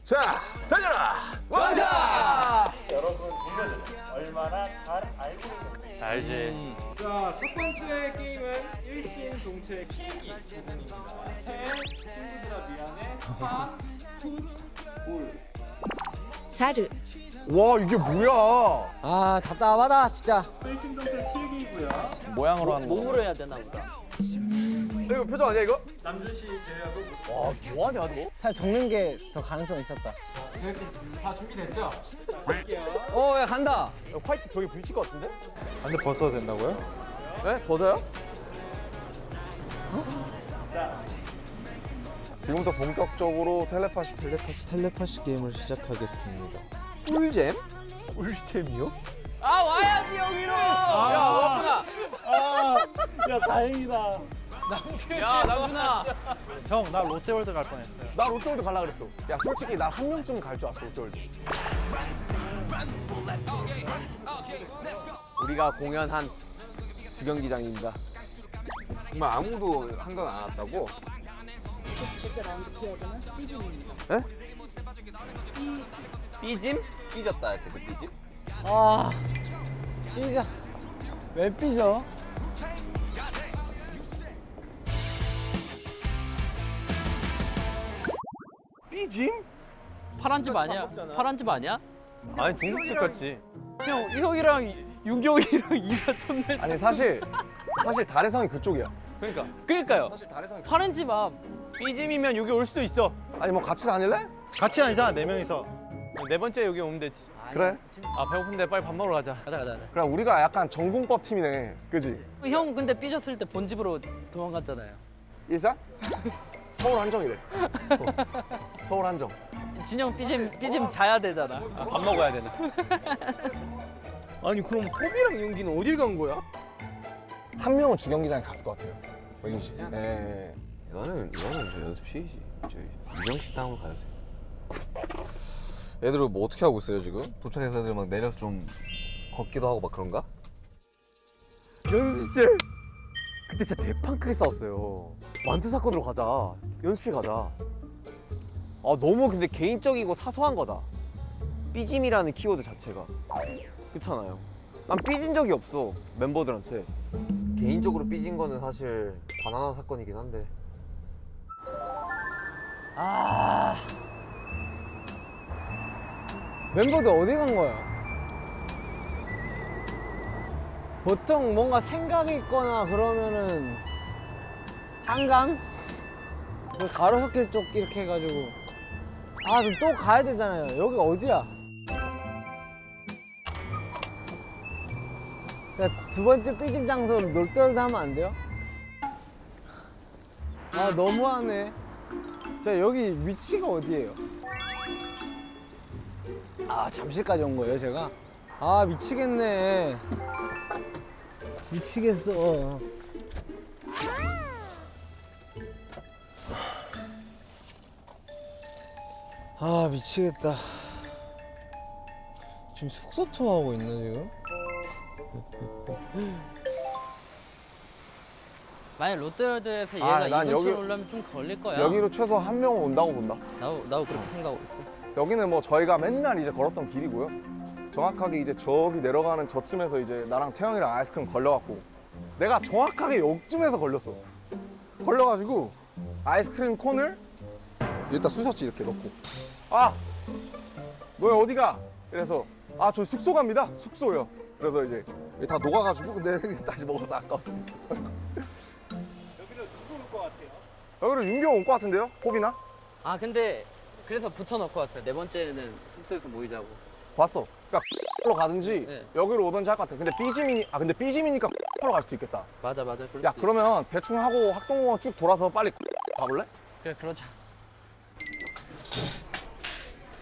자, 달려라! 왕자! 여러분 동료들 얼마나 잘 알고 있는지 알지. 자, 첫 번째 게임은 일심동체 키우기 부분입니다. 친구들아 미안해 파, 투, 볼. 사르, 와, 이게 뭐야? 아 답답하다 진짜. 일심동체 키우기고요. 모양으로 하는 거. 몸으로 해야 되나 보다. 이거 표정 아니야, 이거? 남준 씨 제외하고 와, 뭐하냐, 너? 잘 적는 게 더 가능성 있었다. 다 준비됐죠? 자, 갈게요. 야 간다. 화이트 벽에 부딪힐 것 같은데? 근데 벗어도 된다고요? 네? 벗어요? 지금부터 본격적으로 텔레파시 게임을 시작하겠습니다. 꿀잼? 꿀잼이요? 아 와야지 여기로. 야 야 다행이다. 남준아. 야 남준아. 형 나 롯데월드 갈 뻔했어요. 나 롯데월드 갈라 그랬어. 야, 솔직히 난 한 명쯤 갈 줄 알았어, 롯데월드. 우리가 공연한 주경기장입니다. 정말 아무도 한강 안 왔다고? 에? 삐짐? 삐졌다 했대 그 삐짐? 아 삐져. 왜 삐져? 삐짐? 파란 집 아니야? 파란 집 아니야? 아니 중국집 같지. 형이랑 윤경이랑 이가 쳤네. 아니, 사실 달해성이 그쪽이야. 그러니까요. 파란 집 앞. 삐짐이면 여기 올 수도 있어. 아니, 뭐 같이 다닐래? 같이 아니잖아 네 명이서. 네 번째 여기 오면 되지. 그래. 아 배고픈데 빨리 밥 먹으러 가자. 가자. 그래, 우리가 약간 전공법 팀이네. 그지? 형 근데 삐졌을 때 본집으로 도망갔잖아요. 일산? 서울 한정이래. 서울 한정. 진영 삐짐 자야 되잖아. 밥 먹어야 되나? 아니 그럼 호비랑 용기는 어딜 간 거야? 한 명은 주경기장에 갔을 것 같아요. 왠지. 예. 이거는 저 연습실이지. 저희 유정식당으로 가야 돼. 애들 뭐 어떻게 하고 있어요 지금? 도착해서 애들 막 내려서 좀 걷기도 하고 막 그런가? 연습실! 그때 진짜 대판 크게 싸웠어요. 만두 사건으로 가자. 연습실 가자. 아 너무 근데 개인적이고 사소한 거다. 삐짐이라는 키워드 자체가. 그렇잖아요. 난 삐진 적이 없어 멤버들한테. 개인적으로 삐진 거는 사실 바나나 사건이긴 한데. 아 멤버들 어디 간 거야? 보통 뭔가 생각이 있거나 그러면은 한강? 그 가로수길 쪽 이렇게 해가지고 아 그럼 또 가야 되잖아요. 여기 어디야? 야, 두 번째 삐짐 장소로 롯데월드 하면 안 돼요? 아 너무하네. 자 여기 위치가 어디예요? 아 잠실까지 온 거예요 제가? 아 미치겠네. 미치겠어. 아 미치겠다. 지금 숙소 투어하고 있나 지금? 만약 롯데월드에서 아, 얘가 난 이번 주 여기- 오려면 좀 걸릴 거야. 여기로 최소 한 명은 온다고 본다. 나도 그렇게 생각하고 있어. 여기는 뭐 저희가 맨날 이제 걸었던 길이고요. 정확하게 이제 저기 내려가는 저쯤에서 이제 나랑 태영이랑 아이스크림 걸려갖고 내가 정확하게 여기쯤에서 걸렸어. 걸려가지고 아이스크림 콘을 여기다 수셔치 이렇게 넣고 아! 뭐야 어디가? 그래서 아 저 숙소 갑니다. 숙소요. 그래서 이제 여기 다 녹아가지고 근데 다시 먹어서 아까웠어. 여기로 누구 올 것 같아요? 여기로 윤경 올 것 같은데요? 호비나? 아 근데 그래서 붙여놓고 왔어요. 네 번째는 숙소에서 모이자고. 봤어. 그러니까 로 가든지 네. 여기로 오든지 할 것 같아. 근데 삐짐이니까 로 갈 수도 있겠다. 맞아. 그럴 야 수도 그러면 대충 하고 학동공원 쭉 돌아서 빨리 가볼래? 있어. 그래 그러자.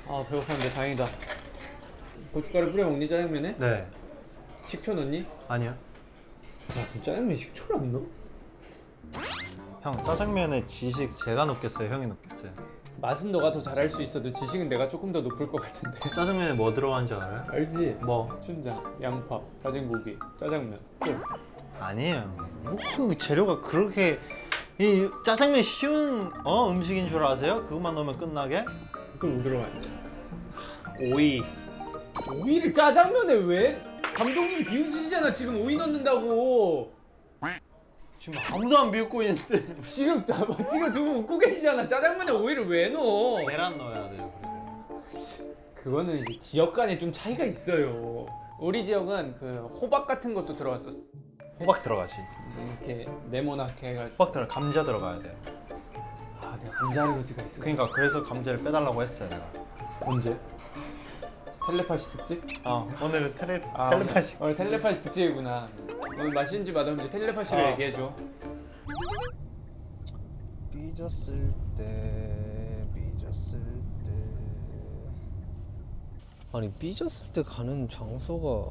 아 배고팠는데 다행이다. 고춧가루 뿌려 먹니 짜장면에? 네. 식초 넣니? 아니요. 야 그럼 짜장면에 식초를 안 넣어? 형 짜장면에 지식 제가 넣겠어요? 형이 넣겠어요? 맛은 너가 더 잘할 수 있어도 지식은 내가 조금 더 높을 것 같은데. 짜장면에 뭐 들어간 줄 알아요? 알지? 뭐? 춘장, 양파, 다진 고기, 짜장면. 끝. 아니에요. 뭐 재료가 그렇게 이 짜장면 쉬운 음식인 줄 아세요? 그것만 넣으면 끝나게? 그럼 뭐 들어가야 돼? 오이. 오이를 짜장면에 왜? 감독님 비웃으시잖아 지금 오이 넣는다고. 지금 아무도 안 비웃고 있는데. 지금 지금 두 분 웃고 계시잖아. 짜장면에 오이를 왜 넣어? 계란 넣어야 돼요. 그거는 이제 지역 간에 좀 차이가 있어요. 우리 지역은 그 호박 같은 것도 들어갔었어. 호박 들어가지. 이렇게 네모나게 해가지고. 호박 들어 감자 들어가야 돼. 아 내가 감자 알러지가 있어. 그러니까 그래서 감자를 빼달라고 했어요 내가. 언제? 텔레파시 특집? 오늘은 아, 텔레파시. 오늘 텔레파시 특집이구나. 오늘 맛있는지 맛없는지 텔레파시를 얘기해줘. 삐졌을 때 아니 삐졌을 때 가는 장소가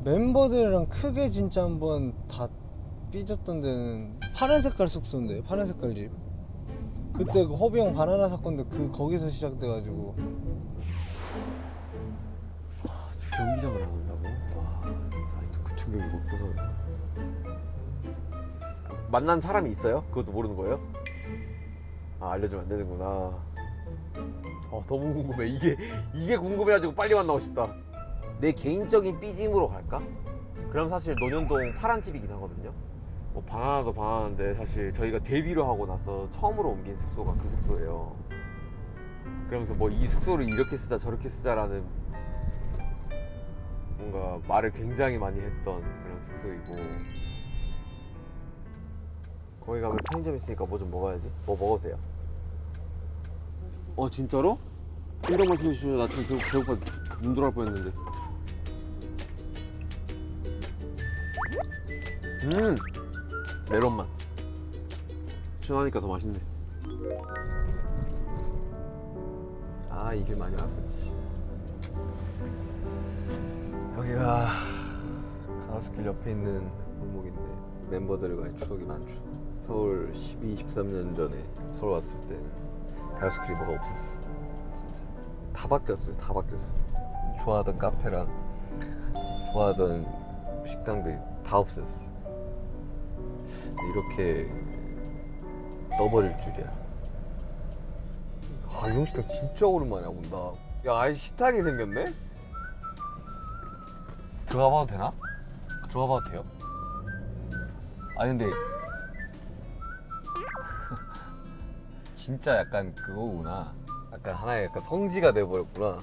멤버들이랑 크게 진짜 한번 다 삐졌던 데는 파란 색깔 숙소인데 파란 색깔 집 그때 그 허비 형 바나나 사건도 거기서 시작돼가지고 경기장을 안 한다고? 와 진짜 아직도 그 충격이 못 벗어요. 만난 사람이 있어요? 그것도 모르는 거예요? 아 알려주면 안 되는구나. 너무 궁금해. 이게 궁금해가지고 빨리 만나고 싶다. 내 개인적인 삐짐으로 갈까? 그럼 사실 논현동 파란집이긴 하거든요. 뭐 바나나도 바나나인데 사실 저희가 데뷔를 하고 나서 처음으로 옮긴 숙소가 그 숙소예요. 그러면서 뭐 이 숙소를 이렇게 쓰자 저렇게 쓰자라는 뭔가 말을 굉장히 많이 했던 그런 숙소이고 거기 가면 편의점 있으니까 뭐 좀 먹어야지. 뭐 먹으세요? 진짜로? 혼자 말씀해 주시죠. 나 지금 배고파 눈 돌아갈 뻔했는데. 메론맛 시원하니까 더 맛있네. 이 길 많이 왔어. 여기가 가로수길 옆에 있는 골목인데 멤버들과의 추억이 많죠. 서울 12, 13년 전에 서울 왔을 때는 가로수길이 뭐가 없었어. 진짜 다 바뀌었어요. 다 바뀌었어. 좋아하던 카페랑 좋아하던 식당들이 다 없어졌어. 이렇게 떠버릴 줄이야. 이런 식당 진짜 오랜만에 온다. 야, 아예 식당이 생겼네? 들어가 봐도 되나? 들어가 봐도 돼요? 아니 근데 진짜 약간 그거구나. 약간 하나의 약간 성지가 돼버렸구나.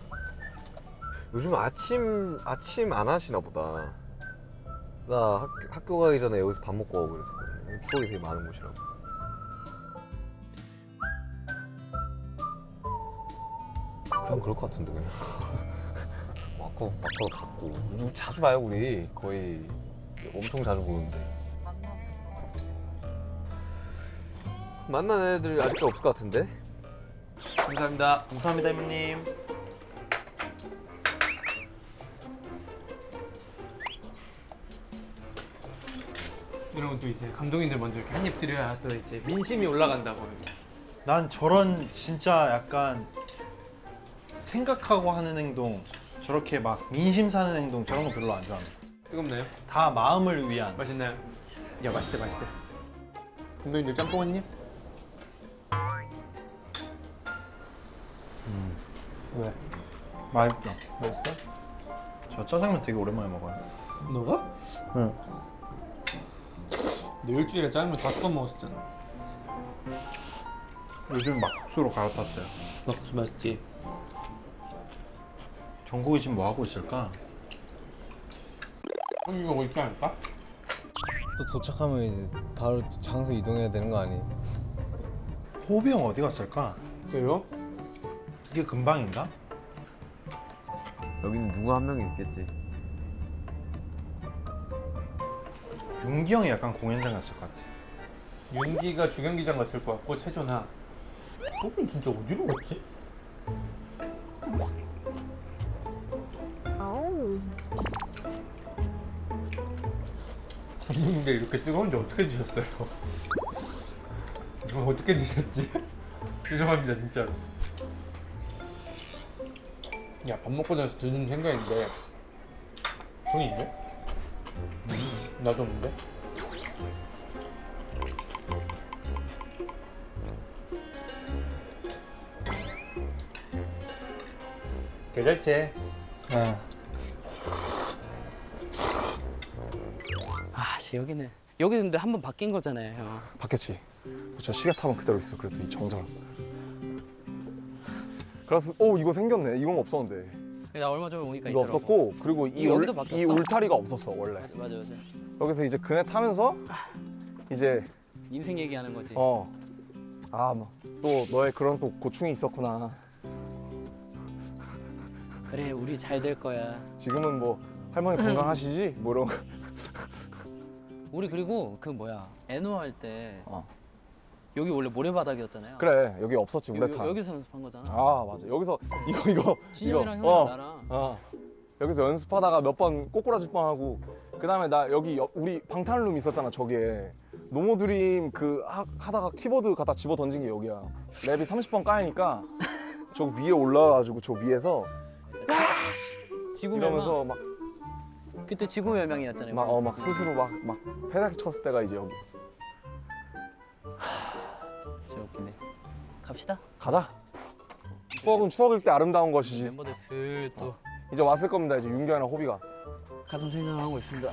요즘 아침 안 하시나 보다. 나 학교 가기 전에 여기서 밥 먹고 가고 그랬었거든요. 추억이 되게 많은 곳이라고. 그냥 그럴 것 같은데 그냥. 아까도 갔고. 자주 봐요 우리. 거의 엄청 자주 보는데. 만난 애들 아직도 없을 것 같은데? 감사합니다. 감사합니다 형님. 이런 것도 이제 감독님들 먼저 이렇게 한입 드려야 또 이제 민심이 올라간다고. 난 저런 진짜 약간 생각하고 하는 행동, 저렇게 막 민심 사는 행동 저런 거 별로 안 좋아합니다. 뜨겁나요? 다 마음을 위한. 맛있나요? 야 맛있대. 감독님들 짬뽕 한 입? 왜? 맛있다. 맛있어? 저 짜장면 되게 오랜만에 먹어요. 너가? 응. 너 일주일에 짜장면 5번 먹었었잖아. 요즘 막국수로 갈아탔어요. 막국수 맛있지? 정국이 지금 뭐 하고 있을까? 이거 뭐 있지 않을까? 또 도착하면 이제 바로 장소 이동해야 되는 거 아니에요? 호비 형 어디 갔을까? 왜요? 이게 금방인가? 여기는 누구 한 명이 있겠지. 윤기 형이 약간 공연장 갔을 것 같아. 윤기가 주경기장 갔을 것 같고 최조나. 저분 진짜 어디로 갔지? 근데 이렇게 뜨거운데 어떻게 드셨어요? 이거 어떻게 드셨지? 죄송합니다 진짜로. 야 밥 먹고 나서 드는 생각인데 돈이 있네? 나도 없는데? 계절체. 아씨 여기는 근데 한 번 바뀐 거잖아요 형. 바뀌었지. 저 시계탑은 그대로 있어. 그래도 이 정장. 그래서 이거 생겼네. 이건 없었는데. 나 얼마 전에 오니까 이거 있더라고. 없었고 그리고 여기도 바뀌었어? 이 울타리가 없었어 원래. 맞아. 여기서 이제 그네 타면서 이제 인생 얘기하는 거지. 뭐 또 너의 그런 또 고충이 있었구나. 그래 우리 잘 될 거야. 지금은 뭐 할머니 건강하시지? 뭐 이런 거. 우리 그리고 그 뭐야 애노 할 때 어. 여기 원래 모래바닥이었잖아요. 그래 여기 없었지 우레탄. 여기서 연습한 거잖아. 아 맞아. 여기서 이거 진영이랑 이거, 형이랑 나랑. 여기서 연습하다가 몇 번 꼬꾸라질 뻔하고 그다음에 나 여기 우리 방탄룸 있었잖아 저기에 노모드림 하다가 키보드 갖다 집어 던진 게 여기야. 랩이 30번 까이니까 저 위에 올라가지고 저 위에서 지구멸망. 이러면서 막 그때 지구멸망이었잖아요. 막 스스로 막 패다기 쳤을 때가 이제 여기. 진짜 웃기네. 갑시다. 가자. 추억은 추억일 때 아름다운 것이지. 멤버들 슬 또 이제 왔을 겁니다. 이제 윤경이랑 호비가. 같은 생각하고 있습니다.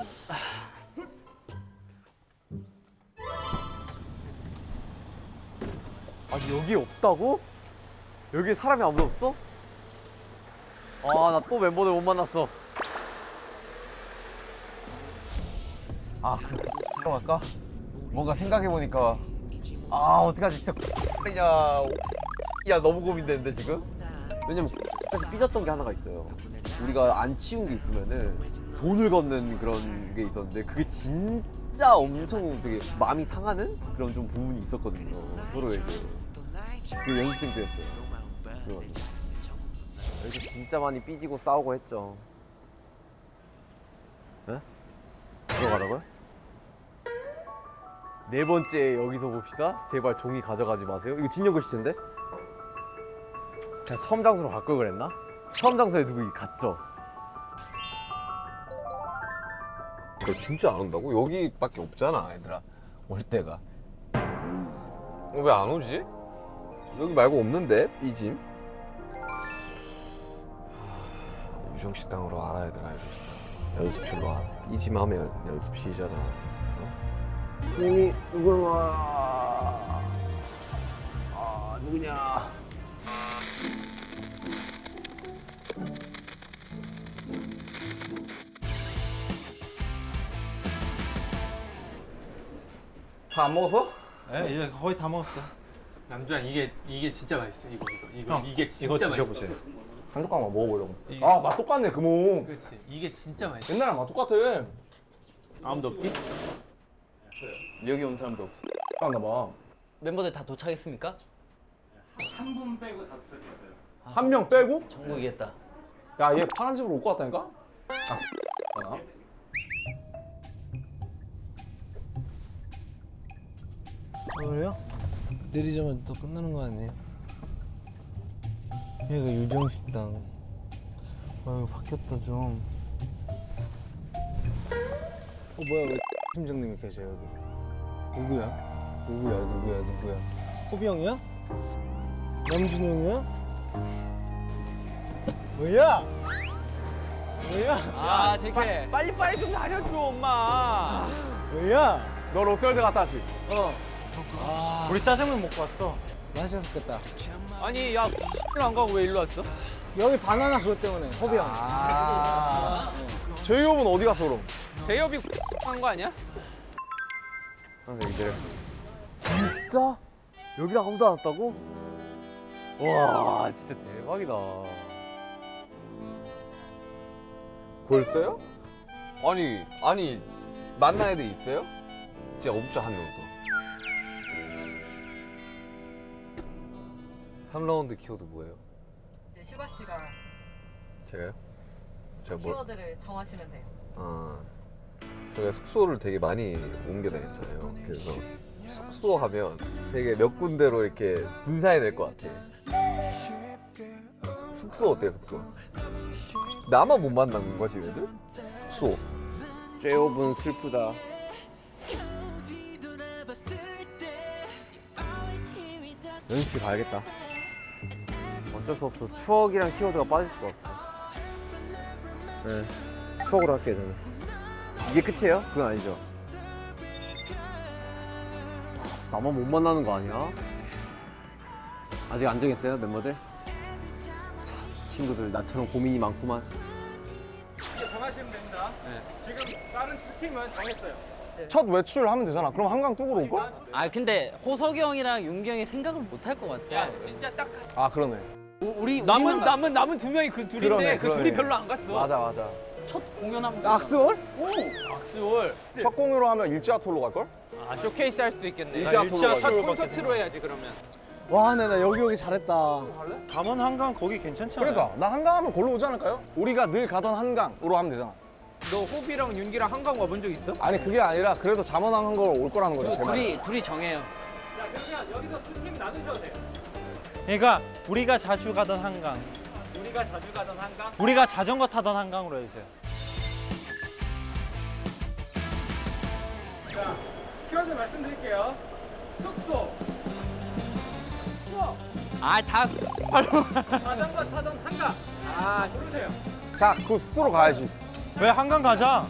아니 여기 없다고? 여기에 사람이 아무도 없어? 아 나 또 멤버들 못 만났어. 그래 갈까? 뭔가 생각해보니까 어떡하지 진짜 야 너무 고민되는데 지금? 왜냐면 사실 삐졌던 게 하나가 있어요. 우리가 안 치운 게 있으면은 돈을 걷는 그런 게 있었는데 그게 진짜 엄청 되게 마음이 상하는 그런 좀 부분이 있었거든요. 서로에게. 그 연습생 때였어요. 그래가지고 여기서 진짜 많이 삐지고 싸우고 했죠. 에? 들어가라고요? 네 번째 여기서 봅시다. 제발 종이 가져가지 마세요. 이거 진영 글씨인데? 그냥 처음 장소로 갈 걸 그랬나? 처음 장소에 누구 갔죠? 너 진짜 안 온다고? 여기밖에 없잖아, 얘들아. 올 때가. 왜 안 오지? 여기 말고 없는데? 삐짐? 유정식당으로 알아야 되나, 유정식당. 연습실로 와. 삐짐하면 연습실이잖아. 선생님이 누구야? 누구냐? 다 안 먹었어? 네, 이제 거의 다 먹었어. 남주한 이게 진짜 맛있어. 이거 형, 이게 진짜 이거 맛있어. 드셔보세요. 한 조각만 먹어보려고. 이게 맛 똑같네 금호. 그렇지. 이게 진짜 맛있어. 옛날랑 맛 똑같아. 아무도 없기? 여기 온 사람도 없어. 맞나 봐. 멤버들 다 도착했습니까? 한 분 빼고 다 도착했어요. 한 명 빼고? 정국이겠다. 야 얘 파란 집으로 올 것 같다니까? 그래요? 내리자마자 또 끝나는 거 아니에요? 여기가 유정식당. 이거 바뀌었다 좀. 뭐야 왜 팀장님이 계셔 여기? 누구야? 호비 형이야? 남준 형이야? 뭐야? 아 JK. 빨리 좀 다녀줘, 엄마. 뭐야? 너 롯데월드 갔다 하시. 우리 짜장면 먹고 왔어. 맛있었겠다. 아니, 야, 안 가고 왜 일로 왔어? 여기 바나나 그것 때문에 호비 형. 제이홉은 어디 갔어 그럼? 제이홉이 한 거 아니야? 선생님들 진짜? 여기랑 아무도 안 왔다고? 와 진짜 대박이다. 벌써요? 아니, 만난 애들 있어요? 진짜 없죠, 한 명도. 3라운드 키워드 뭐예요? 이제 슈가 씨가 제가요? 제가 뭐? 키워드를 정하시면 돼요. 제가 숙소를 되게 많이 옮겨 다녔잖아요. 그래서 숙소 하면 되게 몇 군데로 이렇게 분산이 될 것 같아. 숙소 어때요, 숙소? 나만 못 만난 거지, 얘들? 숙소. 쇠업은 슬프다. 연습실 가야겠다. 어쩔 수 없어. 추억이랑 키워드가 빠질 수가 없어. 네, 추억으로 할게요 저는. 이게 끝이에요? 그건 아니죠. 나만 못 만나는 거 아니야? 아직 안 정했어요 멤버들? 참 친구들 나처럼 고민이 많구만. 정하시면 됩니다. 지금 다른 두 팀은 정했어요. 첫 외출 하면 되잖아. 그럼 한강 뚝으로 올걸? 아 근데 호석이 형이랑 윤기 형이 생각을 못 할 것 같아. 야 진짜 딱 아 그러네. 우리 남은 두 명이 그 둘인데 그러네, 그 둘이 그러네. 별로 안 갔어. 맞아. 첫 공연하면 악수월? 악수월. 첫 공유로 하면 일지아톨로 갈걸? 아 쇼케이스 할 수도 있겠네. 일지아톨로 첫 가지. 콘서트로 해야지 그러면. 와, 근데 나 여기 잘했다. 담원 한강 거기 괜찮잖아요. 그러니까 나 한강 하면 골로 오지 않을까요? 우리가 늘 가던 한강으로 하면 되잖아. 너 호비랑 윤기랑 한강 와본 적 있어? 아니 그게 아니라 그래도 잠원한 걸 올 거라는 거죠. 제 말. 둘이 정해요. 그냥 여기서 두 팀 나누셔도 돼요. 그러니까 우리가 자주 가던 한강, 우리가 자주 가던 한강. 우리가 자전거 타던 한강으로 해주세요. 자, 키워드 말씀드릴게요. 숙소, 수업, 아다 자전거 타던 한강. 고르세요. 자, 그 숙소로 가야지. 왜 한강 가자?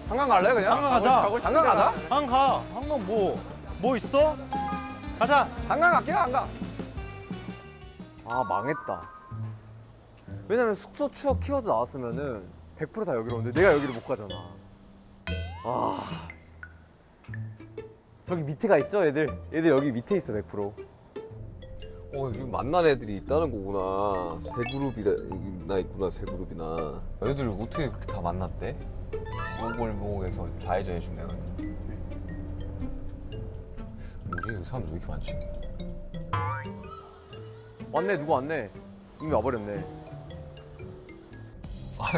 한강 갈래 그냥? 한강 가자. 한강 가자. 한강 가. 한강 뭐 있어? 가자. 한강 갈게요 한강. 아 망했다. 왜냐면 숙소 추억 키워드 나왔으면은 100%다 여기로 오는데 내가 여기를 못 가잖아. 아 저기 밑에가 있죠 애들. 애들 여기 밑에 있어 100%. 여기 만난 애들이 있다는 거구나. 세 그룹이나 있구나, 세 그룹이나. 애들 어떻게 그렇게 다 만났대? 모골목에서 좌회전해 준대. 뭐지? 여기 사람들 왜 이렇게 많지? 왔네 누구 왔네. 이미 와버렸네. 아,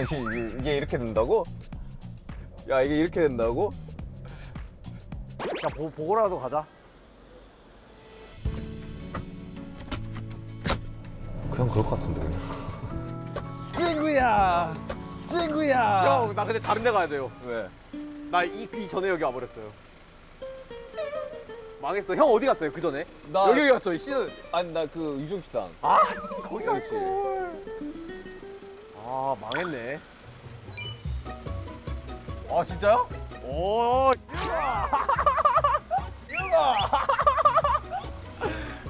이게 이렇게 된다고? 야, 이게 이렇게 된다고? 자 보고라도 가자. 그냥 그럴 것 같은데, 그냥. 찐구야. 찐구야. 형 나 근데 다른 데 가야 돼요. 왜? 나 이 전에 여기 와버렸어요. 망했어. 형 어디 갔어요 그 전에? 나- 여기 갔죠 이 씨는. 아니, 나 그 유정식당. 아씨 거기 갈걸. 아 망했네. 아 진짜요? 오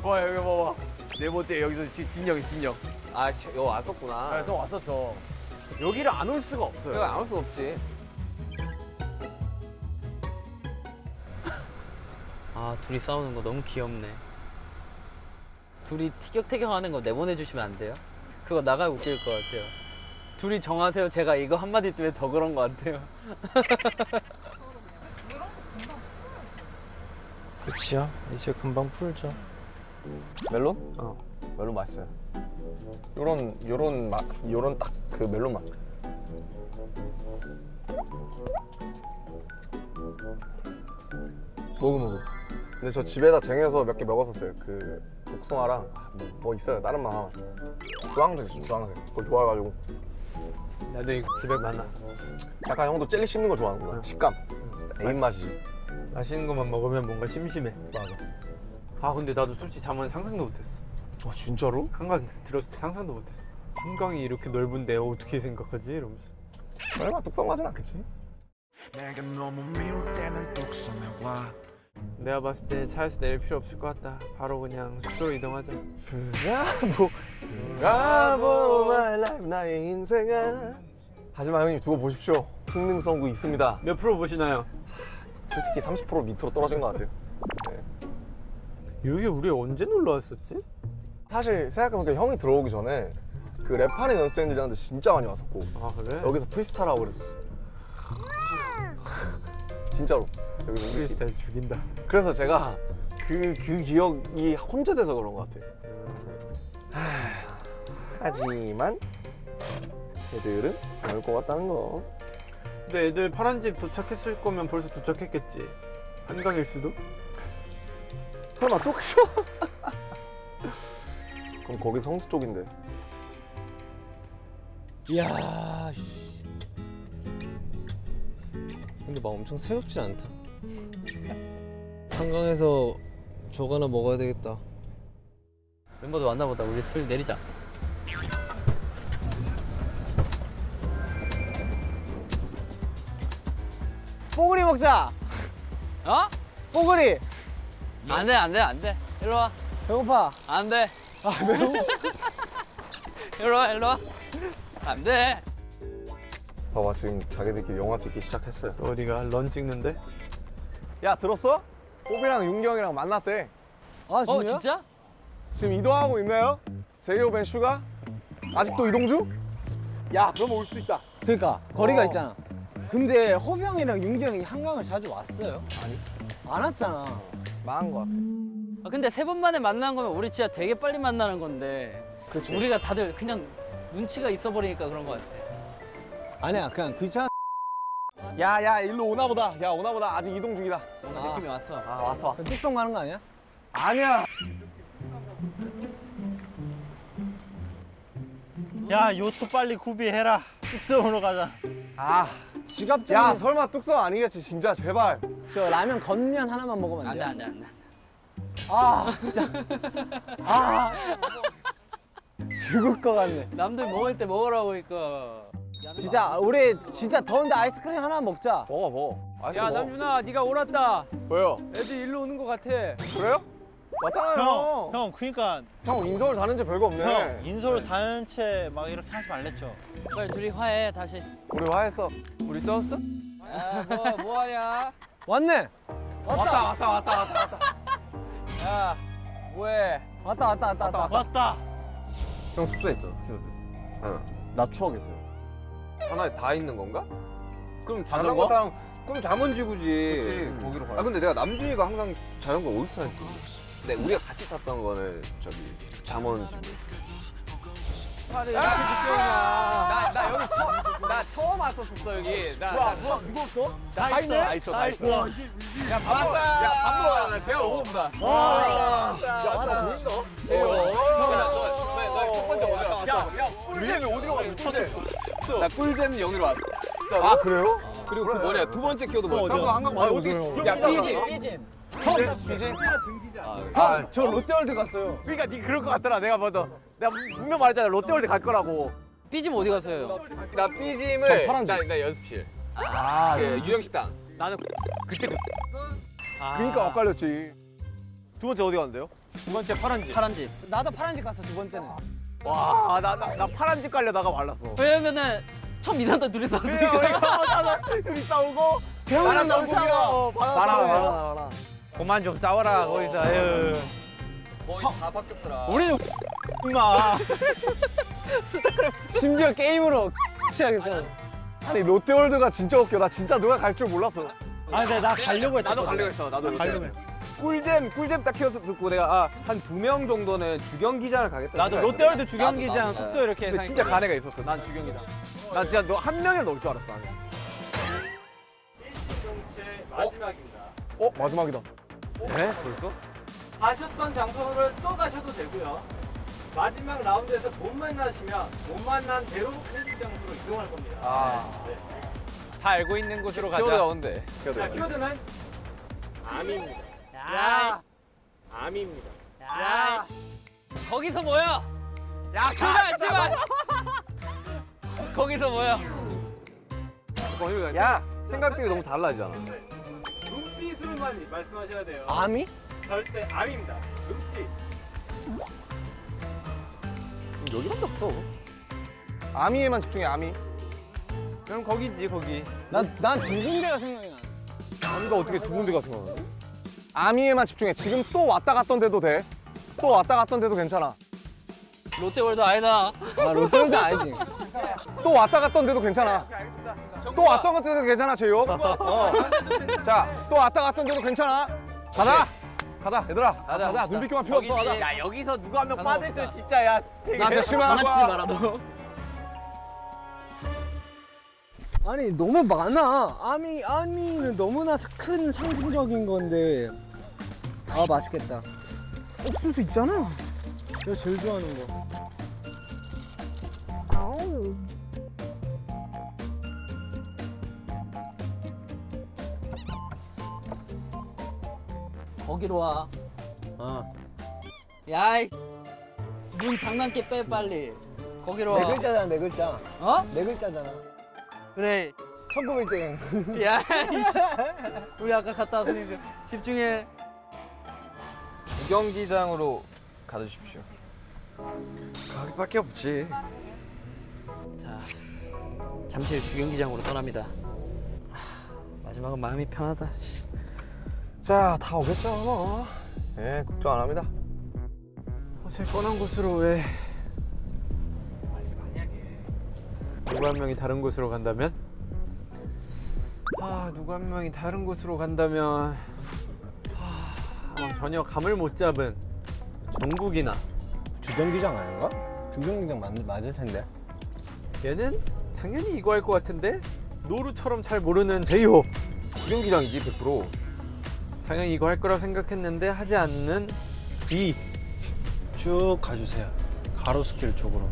와 여기 봐봐. 네 번째 여기서 진영. 아, 여기 왔었구나. 그래서 왔었죠. 여기를 안 올 수가 없어요. 내가 안 올 수 없지. 아 둘이 싸우는 거 너무 귀엽네. 둘이 티격태격하는 거 내보내주시면 안 돼요? 그거 나가 웃길 것 같아요. 둘이 정하세요. 제가 이거 한마디 때문에 더 그런 것 같아요. 그치야. 이제 금방 풀죠. 멜론? 멜론 맛있어요. 요런 딱 그 멜론 맛. 먹어. 근데 저 집에다 쟁여서 몇 개 먹었었어요. 그 복숭아랑 뭐 있어요. 다른 맛 하나. 주황색 있어. 주황색. 그거 좋아해가지고. 나도 이거 집에 많아. 약간 형도 젤리 씹는 거 좋아하는구나. 식감. 애인 맛이지. 맛있는 것만 먹으면 뭔가 심심해. 맞아. 아 근데 나도 솔직히 잠은 상상도 못했어. 아 진짜로? 한강 들었을 때 상상도 못했어. 한강이 이렇게 넓은데 어떻게 생각하지? 이러면서. 설마 뚝성하진 않겠지? 내가 너무 미울 때는 뚝섬에 와. 내가 봤을 때 차에서 내릴 필요 없을 것 같다. 바로 그냥 숙소로 이동하자. 브라보 마이 라이프 나의 인생아. 하지만 형님 두고 보십시오. 흥능성구 있습니다. 몇 프로 보시나요? 솔직히 30% 밑으로 떨어진 것 같아요. 네. 여기 우리 언제 놀러 왔었지? 사실 생각해보니까 형이 들어오기 전에 그 랩하는 연습생들이랑도 진짜 많이 왔었고 아 그래? 여기서 프리스타일 하고 그랬었어. 진짜로. 여기 우리 프리스타일 죽인다. 그래서 제가 그 기억이 혼재돼서 그런 것 같아요. 하지만 애들은 안 올 것 같다는 거. 근데 애들 파란 집 도착했을 거면 벌써 도착했겠지. 한강일 수도? 설마 또 갔어? 그럼 거기 성수 쪽인데. 이야. 근데 막 엄청 새롭진 않다. 한강에서 저거 하나 먹어야 되겠다. 멤버들 왔나 보다. 우리 술 내리자. 뽀글이 먹자. 어? 뽀글이. 안 돼, 안 돼, 안 돼. 일로 와. 배고파. 안 돼. 아 매워? 일로 와, 일로 와. 안 돼. 봐봐 지금 자기들끼리 영화 찍기 시작했어요. 어디가 런 찍는데? 야 들었어? 뽀비랑 윤경이랑 만났대. 아 진짜? 어, 진짜? 지금 이동하고 있나요? 제이홉 앤 슈가? 아직도 이동 중? 야 그럼 올 수도 있다. 그러니까 거리가 어. 있잖아. 근데 호비 형이랑 윤기 형이 한강을 자주 왔어요? 아니. 안 왔잖아. 망한 것 같아. 아, 근데 3번 만에 만나는 거면 우리 진짜 되게 빨리 만나는 건데 그치. 우리가 다들 그냥 눈치가 있어 버리니까 그런 거 같아. 아니야 그냥 귀찮아. 야야 일로 오나 보다. 야 오나 보다. 아직 이동 중이다. 뭔가 아. 느낌이 왔어. 아 왔어 왔어. 뚝성 가는 거 아니야? 아니야. 야 요트 빨리 구비해라. 숙소로 가자. 아. 지갑 좀. 야 설마 뚝섬 아니겠지 진짜 제발. 저 라면 건면 하나만 먹으면 안 안 돼, 돼요? 안 돼, 안 돼. 아 진짜. 아 죽을 것 같네. 남들 먹을 때 먹으라고 하니까. 진짜 우리 진짜 더운데 아이스크림 하나 먹자. 먹어 먹어. 아이스 야 먹어. 남준아 네가 옳았다. 왜요? 애들 일로 오는 것 같아. 그래요? 맞잖아요. 형 그러니까 형 인서울 사는 지 별거 없네. 형 인솔 사는 채 막 이렇게 하지 말랬죠. 빨리 둘이 화해 다시. 우리 화했어. 우리 싸웠어? 뭐 하냐? 왔네. 왔다. 야 뭐해? 왔다. 왔다. 형 숙소에 있잖아. 응. 나 추억했어요. 하나에 다 있는 건가? 그럼 자전거? 자전거 그럼 잠원지구지. 그치, 거기로 가요. 아 근데 내가 남준이가 항상 자전거 어디서 타는지. 근데 우리가 같이 탔던 거는 저기 잠원지구. 나 여기 나 처음 왔었어 여기. 나 누구 없어? 다 있네. 다 있어. 야, 밥 먹어. 야, 밥 먹어야 돼. 배가 고프다. 야 보인다. 너첫 번째 어디야? 야, 꿀잼이 어디로 갔어? 나 꿀잼 여기로 왔어. 아 그래요? 그리고 그 뭐냐 두 번째 키워드 뭐야? 한강 아, 어떻게 야, 삐진. 비진? 저 롯데월드 갔어요. 그러니까 니 그럴 것 같더라. 내가 분명 말했잖아. 롯데월드 갈 거라고. 삐진 어디 갔어요? 나 저 삐짐을 파란색. 나 연습실. 아 그 유령식당. 나는 그때 그러니까 엇갈렸지. 두 번째 어디 갔는데요? 두 번째 파란집. 파란 집. 나도 파란 집 갔어 두 번째는. 와, 나 파란 집 가려다가 말랐어. 왜냐면은 처음 이사한 때 둘이 싸웠으니까. 둘이 싸우고 병원은 너무 싸워. 봐라. 그만 좀 싸워라 거기서. 아유. 거의 다 바뀌었더라. 우리는 임마. 심지어 게임으로 취하겠어. 아니 롯데월드가 진짜 웃겨. 나 진짜 누가 갈 줄 몰랐어. 아 근데 나 가려고 했어. 나도 가려고 했어. 나도 가려고 했어. 꿀잼 딱 키워드 듣고 내가 한 2명 정도는 주경기장을 가겠다. 나도 롯데월드 주경기장 숙소 이렇게. 근데 진짜 간 애가 있었어. 난 주경기장. 나 진짜 너 한 명이라 넣을 줄 알았어. 나는. 어 마지막이다. 네? 벌써? 가셨던 장소를 또 가셔도 되고요. 마지막 라운드에서 못 만나시면 못 만난 대로 편집 장소로 이동할 겁니다. 네. 다 알고 있는 곳으로 가자. 키워드가 온대. 자, 키워드는 암입니다. 야, 암입니다. 야. 거기서 모여. 야, 출발. 거기서 모여. 야 생각들이 너무 달라지잖아. 눈빛으로만 말씀하셔야 돼요. 암이? 절대 암입니다. 눈빛. 여기밖에 없어. 아미에만 집중해 아미. 그럼 거기지 거기. 난 두 군데가 생각이 나. 아미가 어떻게 두 군데가 생각나는데? 아미에만 집중해. 지금 또 왔다 갔던 데도 돼. 또 왔다 갔던 데도 괜찮아. 롯데월드 아니다. 아 롯데월드 알지. 또 왔다 갔던 데도 괜찮아. 또 왔던 데도 괜찮아 제이홉. 자, 또 왔다 갔던 데도 괜찮아. 가자 얘들아. 가자. 눈빛 교환 필요 없어. 가자. 야 여기서 누가 한 명 빠져있으면 진짜 야 되게. 나 진짜 실망할 장난치지 거야. 마라 너. 아니 너무 많아. 아미는 너무나 큰 상징적인 건데. 아 맛있겠다. 옥수수 있잖아. 내가 제일 좋아하는 거. 거기로 와. 아 야이. 눈 장난기 빼 빨리. 거기로 네 와. 글자잖아, 네 글자. 어? 네 글자잖아. 그래. 천금 1등. 야, 이씨. 우리 아까 갔다 왔으니까 집중해. 주경기장으로 가주십시오. 거기밖에 없지. 자, 잠실 주경기장으로 떠납니다. 마지막은 마음이 편하다. 자, 다 오겠죠 뭐. 예, 걱정 안 합니다. 제일 뻔한 곳으로 왜? 누구 한 명이 다른 곳으로 간다면? 누구 한 명이 다른 곳으로 간다면 전혀 감을 못 잡은 정국이나 주경기장 아닌가? 주경기장 맞을 텐데. 얘는 당연히 이거 할 것 같은데 노루처럼 잘 모르는 제이홉 주경기장이지 100%. 당연히 이거 할 거라고 생각했는데 하지 않는 B. 쭉 가주세요. 가로수길 쪽으로.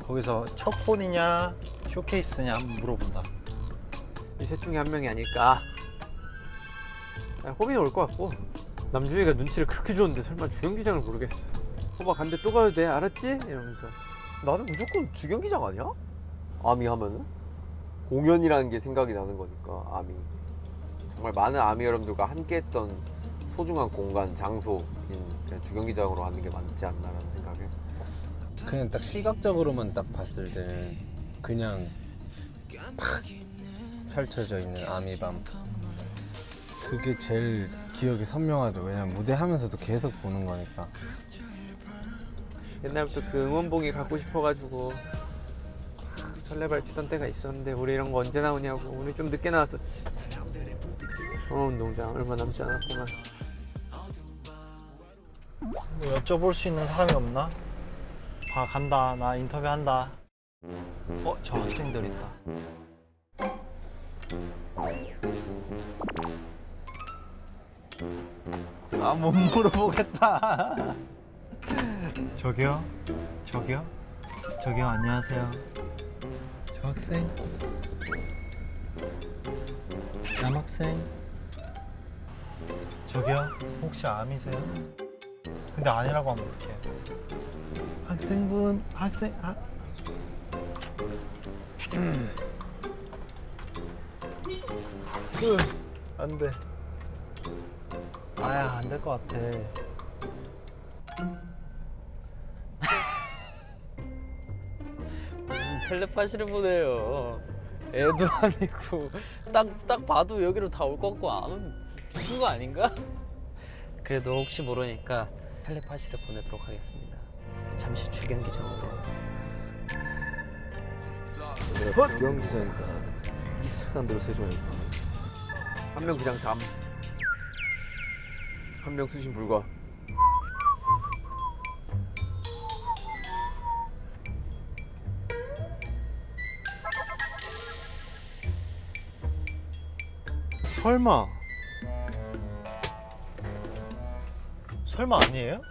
거기서 첫 폰이냐 쇼케이스냐 한번 물어본다. 이 셋 중에 한 명이 아닐까. 호빈이 올 것 같고 남주희가 눈치를 그렇게 줬는데 설마 주경기장을 모르겠어. 호박 간대 또 가도 돼 알았지? 이러면서. 나는 무조건 주경기장 아니야? 아미 하면은 공연이라는 게 생각이 나는 거니까. 아미 정말 많은 아미 여러분들과 함께했던 소중한 공간 장소인 그냥 주경기장으로 하는 게 맞지 않나라는 생각에. 그냥 딱 시각적으로만 딱 봤을 때는 그냥 팍 펼쳐져 있는 아미밤. 그게 제일 기억에 선명하죠. 왜냐면 무대 하면서도 계속 보는 거니까. 옛날부터 그 응원봉이 갖고 싶어가지고 설레발 치던 때가 있었는데 우리 이런 거 언제 나오냐고. 우리 좀 늦게 나왔었지. 종합운동장 얼마 남지 않았구만. 뭐 여쭤볼 수 있는 사람이 없나? 간다. 나 인터뷰한다. 저 학생들 있다. 못 물어보겠다. 저기요? 안녕하세요. 저 학생? 남학생? 저기요? 혹시 암이세요? 근데 아니라고 하면 어떡해? 학생분, 안 돼. 안 될 것 같아. 무슨 텔레파시를 보내요. 애도 아니고 딱 봐도 여기로 다 올 것 같고 안 오면 미친 거 아닌가? 그래도 혹시 모르니까 텔레파시를 보내도록 하겠습니다. 잠시 주경기장으로. 내가 주경기장이니까 이상한 대로 세줘야겠다. 한 명 그냥 잠. 한 명 수신 불가. 설마 아니에요?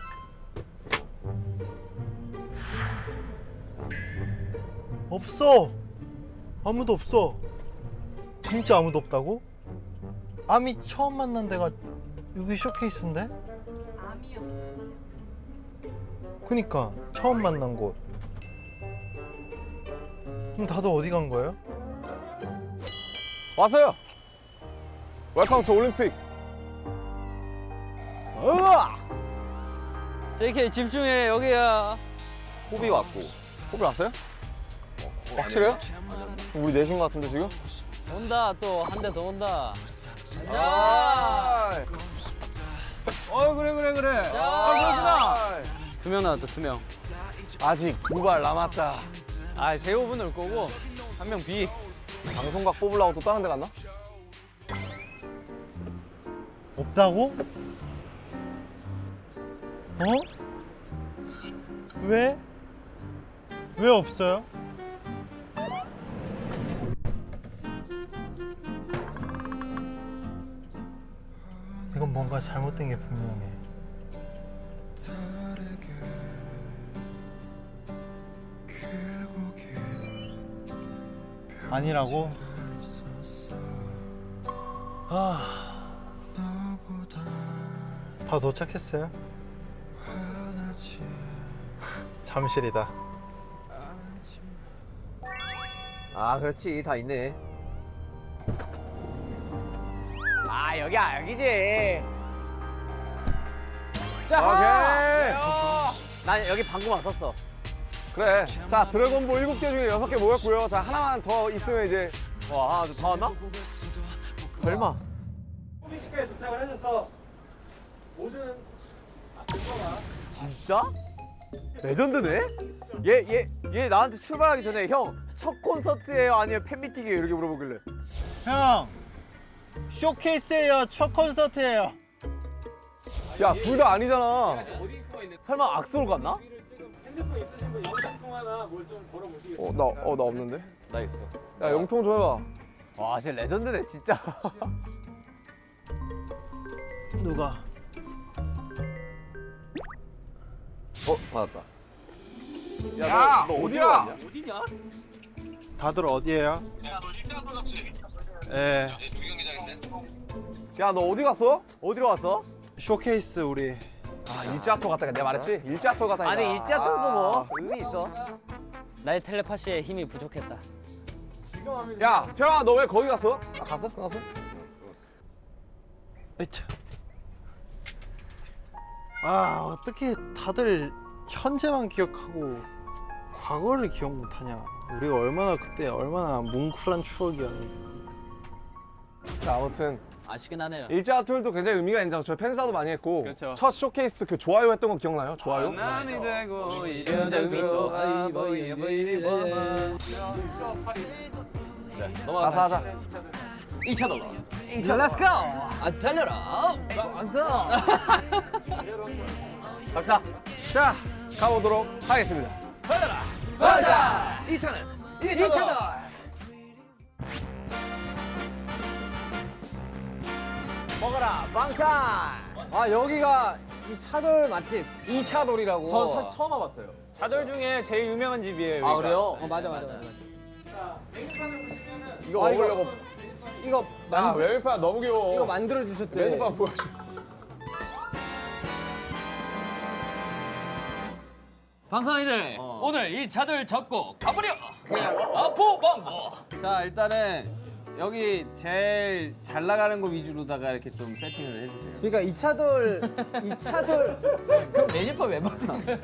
없어. 아무도 없어. 진짜 아무도 없다고? 아미 처음 만난 데가 여기 쇼케이스인데? 그니까 처음 만난 곳. 그럼 다들 어디 간 거예요? 왔어요. 웰컴 투 올림픽. JK 집중해. 여기야. 호비 왔고. 호비 왔어요? 확실해요? 우리 넷인 것 같은데 지금? 온다. 또 한 대 더 온다. 아, 그래. 자, 두 명 나왔다. 2명. 아직 2발 남았다. 세호분 올 거고 한 명 B. 방송각 뽑으려고 또 다른 데 갔나? 없다고? 왜? 왜 없어요? 이건 뭔가 잘못된 게 분명해. 아니라고? 다 도착했어요? 잠실이다. 아 그렇지 다 있네. 아 여기야 여기지. 오케이. 난 여기 방금 왔었어. 그래. 자, 드래곤볼 7개 중에 6개 모였고요. 자, 하나만 더 있으면 이제 와, 다 왔나? 설마. 호비시카에 도착을 해서 모든 진짜? 레전드네? 얘 나한테 출발하기 전에 형 첫 콘서트예요 아니면 팬미팅이에요 이렇게 물어보길래. 형 쇼케이스예요. 첫 콘서트예요. 야, 둘 다 아니잖아. 설마 악수로 갔나? 핸드폰 있으신 분 영상 통화나 뭘 좀 걸어보시겠어요? 나 없는데. 나 있어. 야, 영통 좀 해봐. 와 진짜 레전드네 진짜. 누가? 받았다. 야, 너 어디야? 왔냐? 다들 어디에요? 예. 야, 너 어디 갔어? 어디로 왔어? 쇼케이스 우리. 아, 일지아토 갔다. 내가 말했지? 일지아토 갔다. 아니 일지아토도 뭐 의미 있어. 나의 텔레파시에 힘이 부족했다. 야, 태영아, 너 왜 거기 갔어? 아, 갔어? 끝났어? 에차. 아 어떻게 다들 현재만 기억하고 과거를 기억 못하냐. 우리가 얼마나 뭉클한 추억이었는데. 자, 아무튼 아쉽긴 하네요. 일지아토도 굉장히 의미가 있는 장소. 저희 팬사도 많이 했고. 그렇죠. 첫 쇼케이스 그 좋아요 했던 거 기억나요? 좋아요? 남이 되고 진짜 의미 있어. 가서 하자. 2차 dollar. Let's go. 아 달려라. 박사. 자, 가보도록 하겠습니다. 가자! 2차는 2차도! 먹어라 방탄. 아 여기가 이 차돌 맛집 이차돌이라고. 전 사실 처음 와봤어요. 차돌 중에 제일 유명한 집이에요. 아 여기가. 그래요? 맞아. 이거 아, 먹으려고. 이거 야, 메뉴판 너무 귀여워. 이거 만들어 주셨대. 메뉴판 보여줘. 방송이들 오늘 이 차들 잡고 가버려. 아포방고. 자 일단은 여기 제일 잘 나가는 거 위주로다가 이렇게 좀 세팅을 해주세요. 그러니까 이차돌 그럼 메뉴판 왜 만든 거야?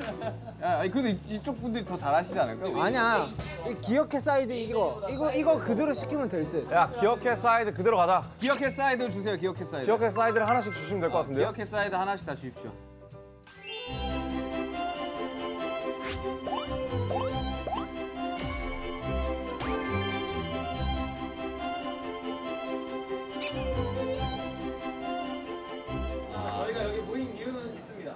야, 아니 근데 이쪽 분들이 더 잘하시지 않을까? 아니야. 이 기억해 사이드 이거 그대로 시키면 될 듯. 야, 기억해 사이드 그대로 가자. 기억해 사이드 주세요. 기억해 사이드. 기억해 사이드를 하나씩 주시면 될 것 같은데요? 기억해 사이드 하나씩 다 주십시오. 저희가 여기 모인 이유는 있습니다.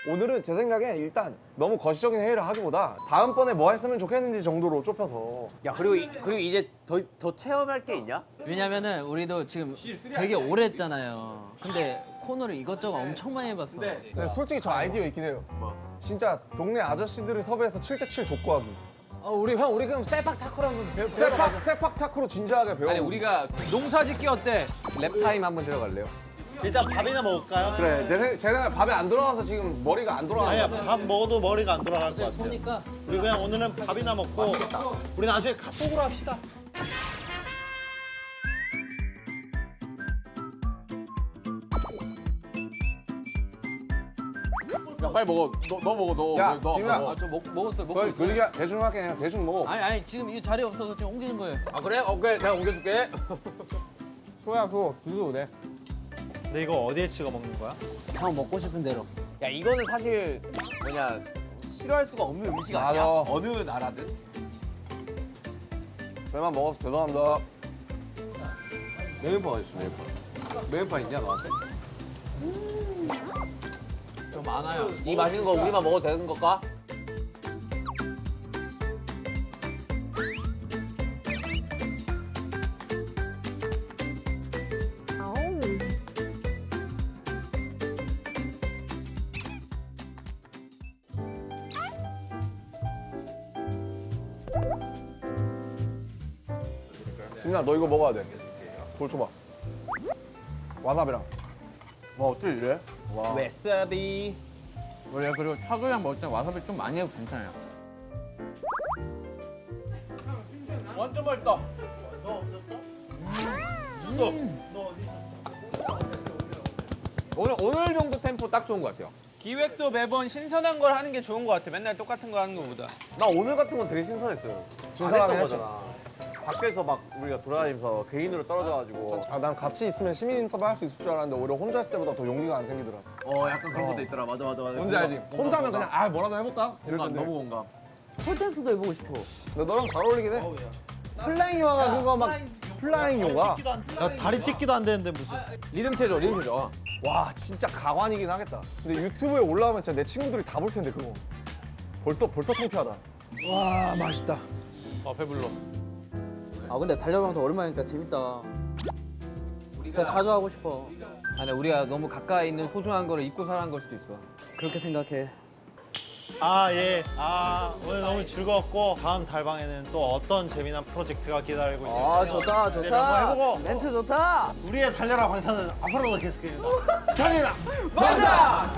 오늘은 제 생각에 일단 너무 거시적인 회의를 하기보다 다음번에 뭐 했으면 좋겠는지 정도로 좁혀서. 야 그리고 이제 더 체험할 게 있냐? 왜냐면은 우리도 지금 되게 오래 했잖아요. 근데 코너를 이것저것 엄청 많이 해봤어. 근데 솔직히 저 아이디어 있긴 해요. 진짜 동네 아저씨들을 섭외해서 7대7 족구하기. 우리 그럼 세팍 타크로 한번 배워. 세팍 타크로 진지하게 배워. 아니 우리가 농사짓기 어때? 랩타임 한번 들어갈래요? 일단 밥이나 먹을까요? 그래, 제 생각에 밥에 안 들어가서 지금 머리가 안 돌아가. 아니야 밥 먹어도 머리가 안 돌아갈 것 같아요. 소니까 우리 그냥 오늘은 밥이나 먹고 우리 나중에 카톡으로 합시다. 야 빨리 먹어. 너 먹어 야, 너. 지민아. 먹어. 좀 먹었어요. 먹고 그 있어요. 얘기 대충 할게. 그냥 대충 먹어. 아니 지금 이 자리 없어서 지금 옮기는 거예요. 아 그래? 오케이 내가 옮겨줄게. 소야, 그거 드셔도 돼. 근데 이거 어디에 찍어 먹는 거야? 형 먹고 싶은 대로. 야 이거는 사실 뭐냐 싫어할 수가 없는 음식 아니야? 맞아. 어느 나라든. 저희만 먹어서 죄송합니다. 메뉴판 어딨어 메뉴판? 메뉴판 있냐 너한테? 좀 많아요. 이 맛있는 거 우리만 먹어도 되는 걸까? 지민아, 너 이거 먹어야 돼. 돌 줘봐. 와사비랑. 와 어떻게 이래? 와사비. 원래 그리고 차돌이랑 먹을 때 와사비 좀 많이 해도 괜찮아요. 완전 맛있다. 오늘 정도 템포 딱 좋은 것 같아요. 기획도 매번 신선한 걸 하는 게 좋은 것 같아. 맨날 똑같은 거 하는 거보다. 나 오늘 같은 건 되게 신선했어요. 신선하긴 안 했던 했죠. 거잖아. 밖에서 막 우리가 돌아다니면서 개인으로 떨어져가지고. 아, 난 같이 있으면 시민 인터뷰 할 수 있을 줄 알았는데 오히려 혼자 있을 때보다 더 용기가 안 생기더라. 약간 그런 것도 있더라. 맞아. 뭔지 알지? 혼자면 그냥 아 뭐라도 해볼까? 이럴 텐데. 너무 공감. 폴댄스도 해보고 싶어. 근데 너랑 잘 어울리긴 해. 플라잉 요가 그거 막 플라잉 요가. 야, 다리 찢기도 안 되는데 무슨. 리듬 체조, 리듬 체조. 와 진짜 가관이긴 하겠다. 근데 유튜브에 올라오면 진짜 내 친구들이 다 볼 텐데 그거. 벌써 창피하다. 와 맛있다. 배불러. 아 근데 달려가면 더 오랜만이니까 재밌다. 진짜 자주 하고 싶어. 아니 우리가 너무 가까이 있는 소중한 거를 잊고 살아간 걸 수도 있어. 그렇게 생각해. 예. 오늘 너무 즐거웠고 다음 달방에는 또 어떤 재미난 프로젝트가 기다리고 있을지. 아 좋다 기대를 한번 해보고 멘트 좋다. 우리의 달려라 방탄은 앞으로도 계속해진다. 달려라. 맞아.